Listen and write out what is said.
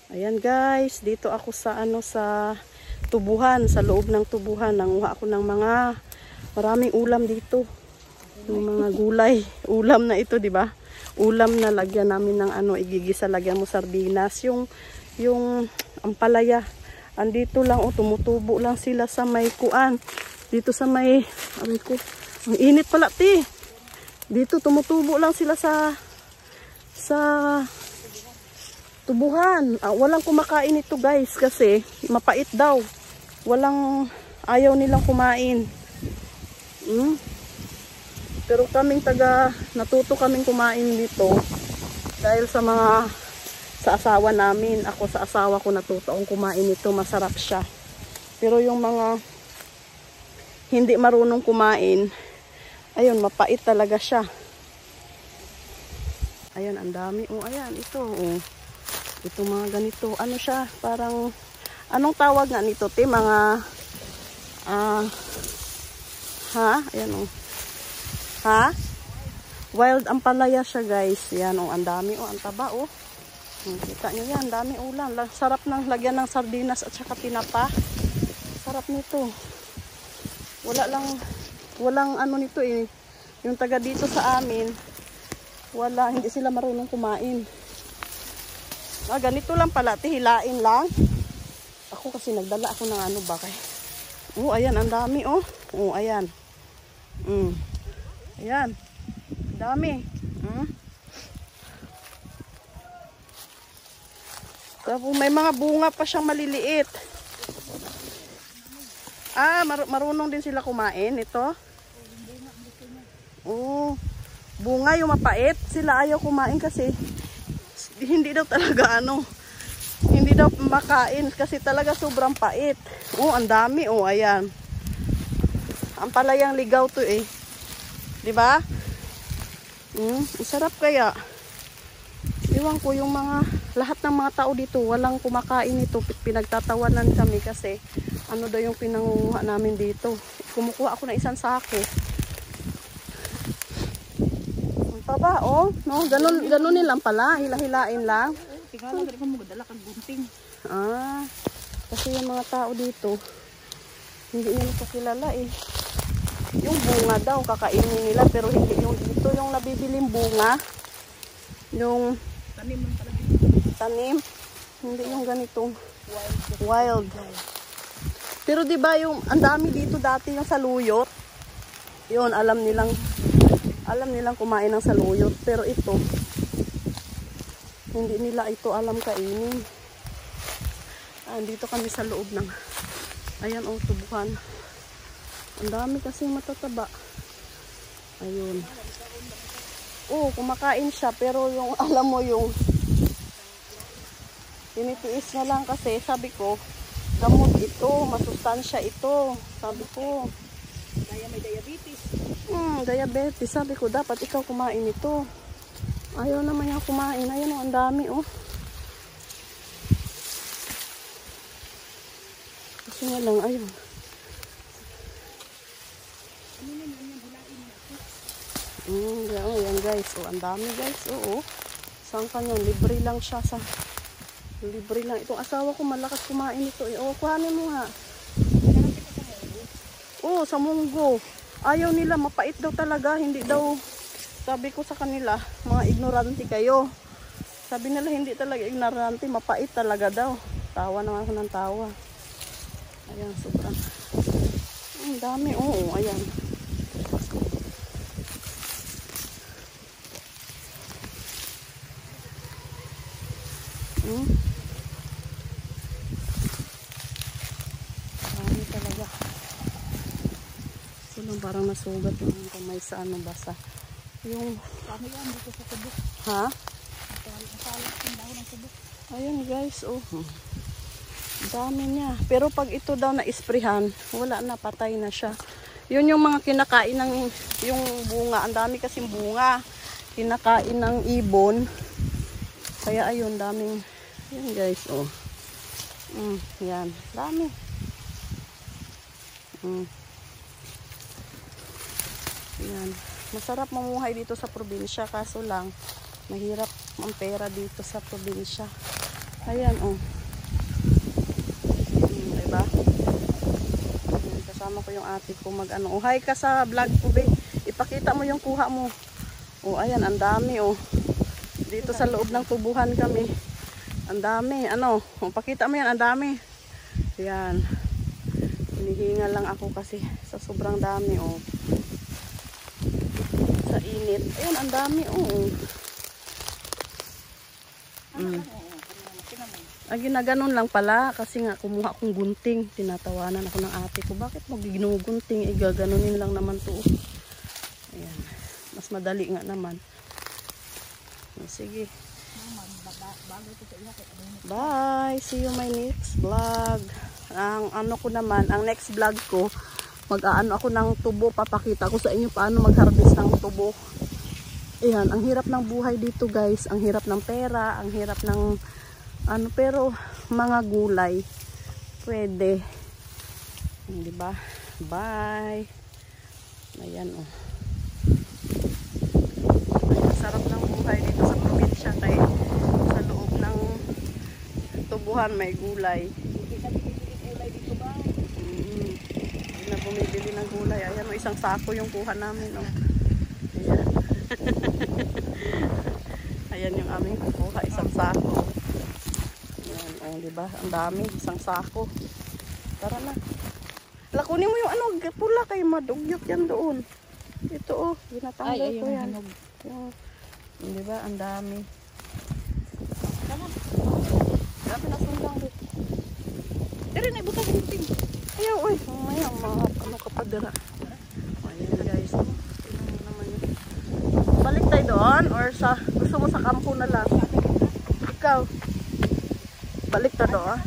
Ayan guys, dito ako sa sa tubuhan, sa loob ng tubuhan. Nanguha ako ng mga maraming ulam dito. Yung mga gulay, ulam na ito, 'di ba? Ulam na lagyan namin ng igigisa, lagyan mo sardinas, yung ampalaya. Andito lang tumutubo lang sila sa may kuan. Dito sa may ang init pala, ti. Dito tumutubo lang sila sa tubuhan. Walang kumakain ito guys kasi mapait daw. Ayaw nilang kumain. Pero kaming natuto kaming kumain dito dahil sa asawa namin. Ako sa asawa ko natuto akong kumain ito. Masarap siya. Pero yung mga hindi marunong kumain, ayun, mapait talaga siya. Ayan, ang dami. Ayan, ito. Ito mga ganito. Ano siya? Parang, anong tawag nga nito, te? Mga, ayan, ha? Wild ampalaya siya, guys. Yan, ang dami, ang taba, Kita nyo yan, dami ulam. Sarap ng lagyan ng sardinas at saka tinapa. Sarap nito. Walang nito, Yung taga dito sa amin, hindi sila marunong kumain. Ganito lang pala, hilain lang. Ako kasi nagdala ako ng bakay. Ayan, ang dami, ayan. Ayan. Dami. Tapos may mga bunga pa siyang maliliit. Marunong din sila kumain ito. Bunga yung mapait. Sila ayaw kumain kasi hindi daw talaga hindi daw makain kasi talaga sobrang pait. Ang dami, ayan. Ang palayang ligaw to, 'di ba? Sarap kaya. Iwan ko yung lahat ng mga tao dito walang kumakain nito. Pinagtatawanan kami kasi daw yung pinangunguha namin dito. Kumukuha ako ng isang sako. Taba, no, ganun nilang pala, hilahilain lang. Tingala gid mo dala kang gunting. Kasi yung mga tao dito hindi nila pa kilala Yung bunga daw kakainin nila pero hindi yung dito yung nabibiling bunga. Yung tanim. Hindi yung ganitong wild. Pero 'di ba yung ang dami dito dati yung saluyot? Yun, alam nilang kumain ng saluyot, pero ito hindi nila ito alam kainin. Dito kami sa loob ng ayan tubuhan. Ang dami kasi matataba. Ayun. Kumakain siya pero yung alam mo yung tinitiis na lang kasi sabi ko gamot ito, masustansya ito. Sabi ko May diabetes. Diabetes. Sabi ko, dapat ikaw kumain ito. Ayaw naman niya kumain. Ayan, ang dami, Kasi nga lang, ayun. Yan guys. Ang dami guys. Saan ka nyo? Libre lang siya. Libre lang. Itong asawa ko malakas kumain ito. Kuhanin mo nga. Sa munggo. Ayaw nila, mapait daw talaga. Hindi daw, sabi ko sa kanila, mga ignorante kayo. Sabi nila hindi talaga ignorante, mapait talaga daw. Tawa naman ako ng tawa. Ayan, sobrang. Ang dami, ayan. Dami talaga. Parang nasugat yung kamay sa basa. Yung yan dito sa tubok. Ha? Masalat yung dahon ng tubok. Ayan guys, dami niya. Pero pag ito daw na-isprehan, wala na, patay na siya. Yun yung mga kinakain ng yung bunga. Ang dami kasing bunga. Kinakain ng ibon. Kaya ayun, daming yan guys, yan, dami. Yan. Masarap mamuhay dito sa probinsya kaso lang mahirap ang pera dito sa probinsya. Ayan, oh. Diba? Ayan, kasama ko yung ate ko mag-ano. Oh, hi ka sa vlog ko, be. Ipakita mo yung kuha mo. Oh, ayan, ang dami, oh. Dito sa loob ng tubuhan kami. Ang dami, ano. Oh, pakita mo yan, ang dami. Ayan. Hinihingal lang ako kasi sa sobrang dami, oh. Sa init. Ayan, ang dami, oh. Ang ginaganon lang pala kasi nga kumuha akong gunting. Tinatawanan ako ng ate ko. Bakit mo ginugunting? Gaganunin lang naman to. Ayan. Mas madali nga naman. Sige. Bye. See you my next vlog. Ang ano ko naman, ang next vlog ko, mag-aano ako ng tubo. Papakita ko sa inyo paano mag-harvest ng tubo. Ayan, ang hirap ng buhay dito guys. Ang hirap ng pera, ang hirap ng ano, pero mga gulay pwede. Di ba? Bye. Ayan, oh. Ay, sarap ng buhay dito sa probinsya kay sa loob ng tubuhan may gulay. Hindi na bumibili ng gulay. Ayan, oh, isang sako yung kuha namin, oh. Ayan. Ayan yung aming kukuha, isang sako. Ayan, oh, diba? Ang dami, isang sako. Tara na. Lakunin mo yung ano, pula kay madugyot yan doon. Ito, oh, ginatanggal ko yan. Yung, diba? Ang dami. Tara. Grabe na sundang dito. Tara na, ibuka sa gunting. Ayaw, oy. Mamaya, ano kapag dara. Ayan guys. Tingnan mo naman yun. Balik tayo doon or sa gusto mo sa kampo na lang? Ikaw. Balik tayo doon.